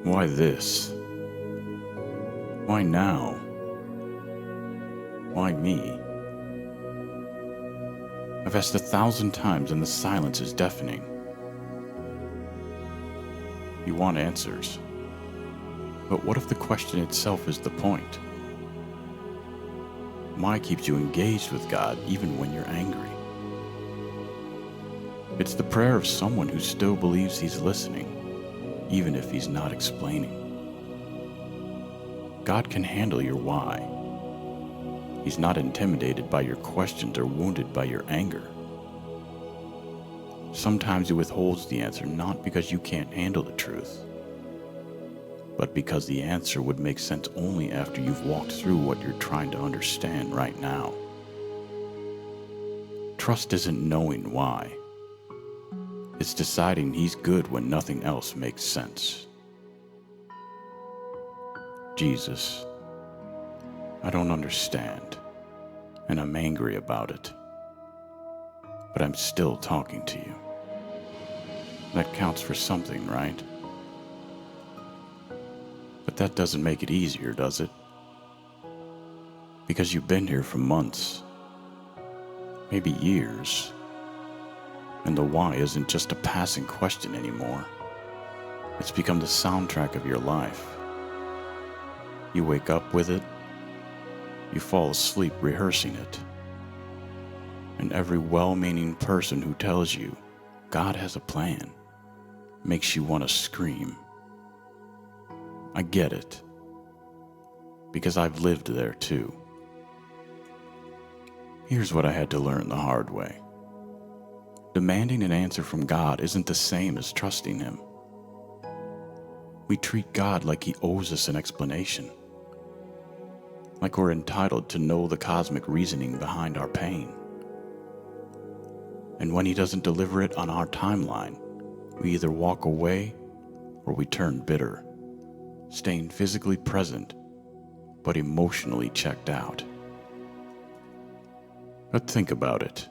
Why this? Why now? Why me? I've asked 1,000 times and the silence is deafening. You want answers. But what if the question itself is the point? Why keeps you engaged with God even when you're angry? It's the prayer of someone who still believes he's listening, even if he's not explaining. God can handle your why. He's not intimidated by your questions or wounded by your anger. Sometimes he withholds the answer not because you can't handle the truth, but because the answer would make sense only after you've walked through what you're trying to understand right now. Trust isn't knowing why. It's deciding he's good when nothing else makes sense. Jesus, I don't understand, and I'm angry about it, but I'm still talking to you. That counts for something, right? But that doesn't make it easier, does it? Because you've been here for months, maybe years, and the why isn't just a passing question anymore. It's become the soundtrack of your life. You wake up with it, you fall asleep rehearsing it, and every well-meaning person who tells you God has a plan makes you want to scream. I get it, because I've lived there too. Here's what I had to learn the hard way. Demanding an answer from God isn't the same as trusting Him. We treat God like He owes us an explanation, like we're entitled to know the cosmic reasoning behind our pain. And when He doesn't deliver it on our timeline, we either walk away or we turn bitter, staying physically present but emotionally checked out. But think about it.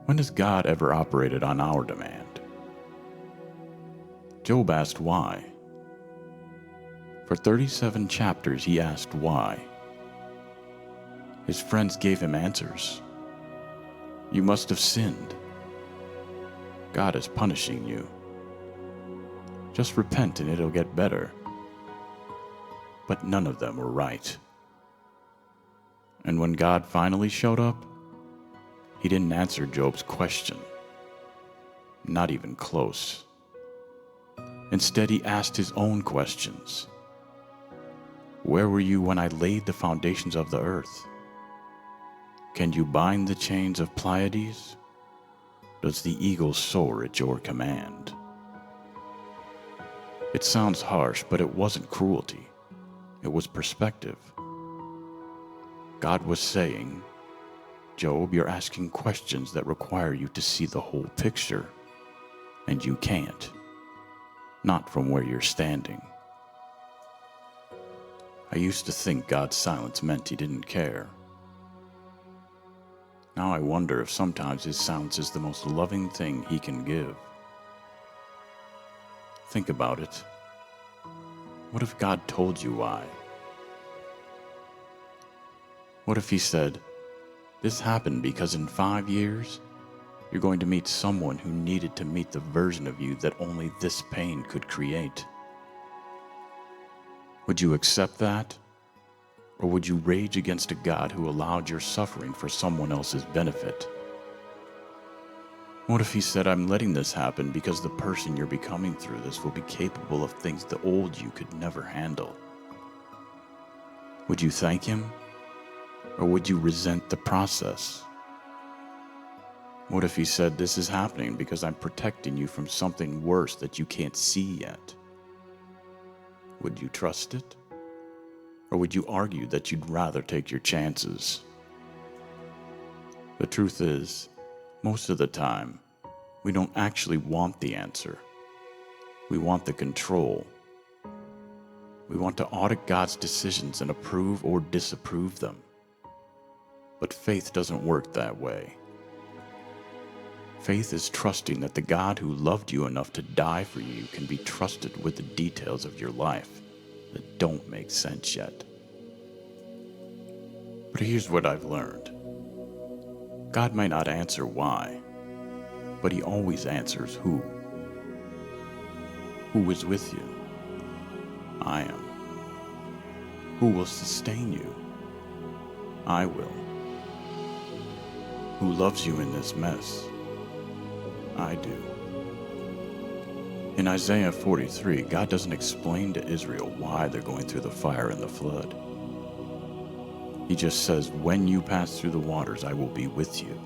When has God ever operated on our demand? Job asked why. For 37 chapters he asked why. His friends gave him answers. You must have sinned. God is punishing you. Just repent and it'll get better. But none of them were right. And when God finally showed up, He didn't answer Job's question. Not even close. Instead, He asked His own questions. Where were you when I laid the foundations of the earth? Can you bind the chains of Pleiades? Does the eagle soar at your command? It sounds harsh, but it wasn't cruelty. It was perspective. God was saying, Job, you're asking questions that require you to see the whole picture, and you can't. Not from where you're standing. I used to think God's silence meant He didn't care. Now I wonder if sometimes His silence is the most loving thing He can give. Think about it. What if God told you why? What if He said, this happened because in 5 years, you're going to meet someone who needed to meet the version of you that only this pain could create? Would you accept that? Or would you rage against a God who allowed your suffering for someone else's benefit? What if He said, I'm letting this happen because the person you're becoming through this will be capable of things the old you could never handle? Would you thank Him? Or would you resent the process? What if He said, this is happening because I'm protecting you from something worse that you can't see yet? Would you trust it? Or would you argue that you'd rather take your chances? The truth is, most of the time, we don't actually want the answer. We want the control. We want to audit God's decisions and approve or disapprove them. But faith doesn't work that way. Faith is trusting that the God who loved you enough to die for you can be trusted with the details of your life that don't make sense yet. But here's what I've learned. God might not answer why, but he always answers who. Who is with you? I am. Who will sustain you? I will. Who loves you in this mess? I do. In Isaiah 43, God doesn't explain to Israel why they're going through the fire and the flood. He just says, when you pass through the waters, I will be with you.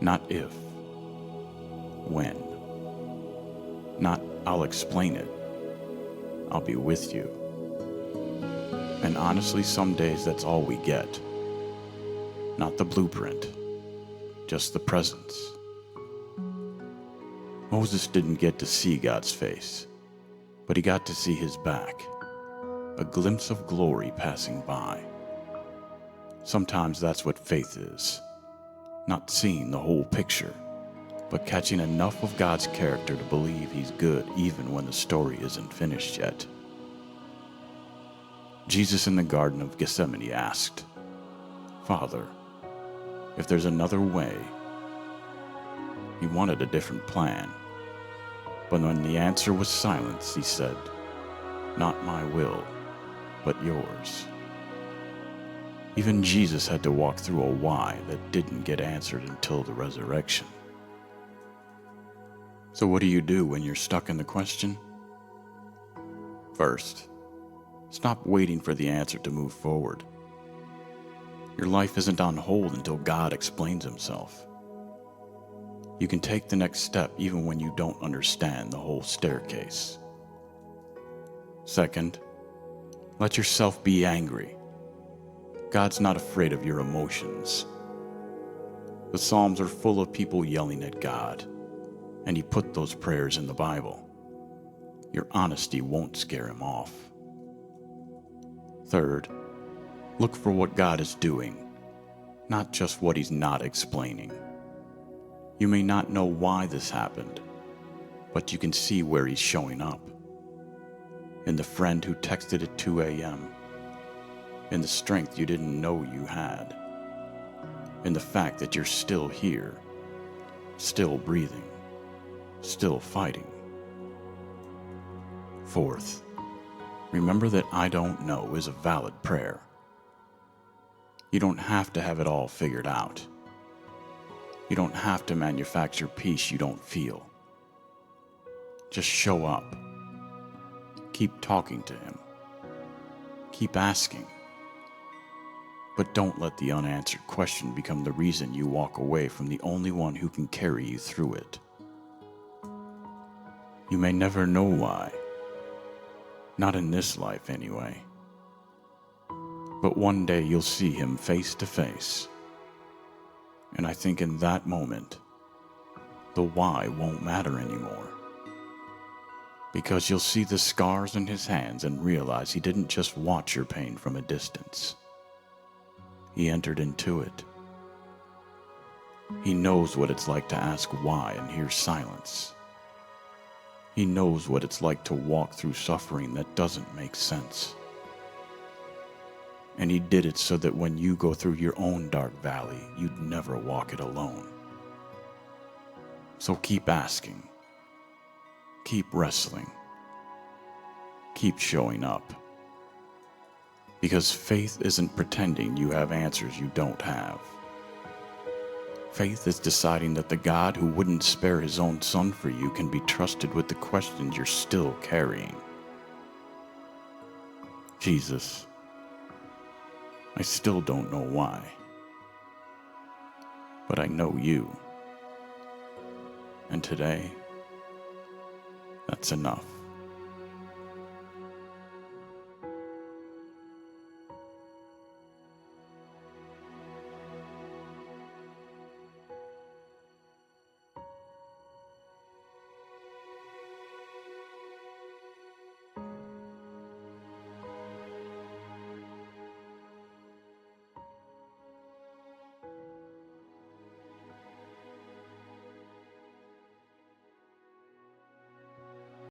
Not if. When. Not, I'll explain it. I'll be with you. And honestly, some days that's all we get. Not the blueprint, just the presence. Moses didn't get to see God's face, but he got to see his back, a glimpse of glory passing by. Sometimes that's what faith is, not seeing the whole picture, but catching enough of God's character to believe he's good even when the story isn't finished yet. Jesus in the Garden of Gethsemane asked, Father, if there's another way. He wanted a different plan. But when the answer was silence, he said, not my will, but yours. Even Jesus had to walk through a why that didn't get answered until the resurrection. So what do you do when you're stuck in the question? First, stop waiting for the answer to move forward. Your life isn't on hold until God explains himself. You can take the next step even when you don't understand the whole staircase. Second, let yourself be angry. God's not afraid of your emotions. The Psalms are full of people yelling at God, and he put those prayers in the Bible. Your honesty won't scare him off. Third, look for what God is doing, not just what he's not explaining. You may not know why this happened, but you can see where he's showing up. In the friend who texted at 2 a.m., in the strength you didn't know you had, in the fact that you're still here, still breathing, still fighting. Fourth, remember that I don't know is a valid prayer. You don't have to have it all figured out. You don't have to manufacture peace you don't feel. Just show up. Keep talking to him. Keep asking. But don't let the unanswered question become the reason you walk away from the only one who can carry you through it. You may never know why. Not in this life, anyway. But one day you'll see him face to face. And I think in that moment, the why won't matter anymore. Because you'll see the scars in his hands and realize he didn't just watch your pain from a distance. He entered into it. He knows what it's like to ask why and hear silence. He knows what it's like to walk through suffering that doesn't make sense. And he did it so that when you go through your own dark valley, you'd never walk it alone. So keep asking. Keep wrestling. Keep showing up. Because faith isn't pretending you have answers you don't have. Faith is deciding that the God who wouldn't spare his own son for you can be trusted with the questions you're still carrying. Jesus, I still don't know why, but I know you. And today, that's enough.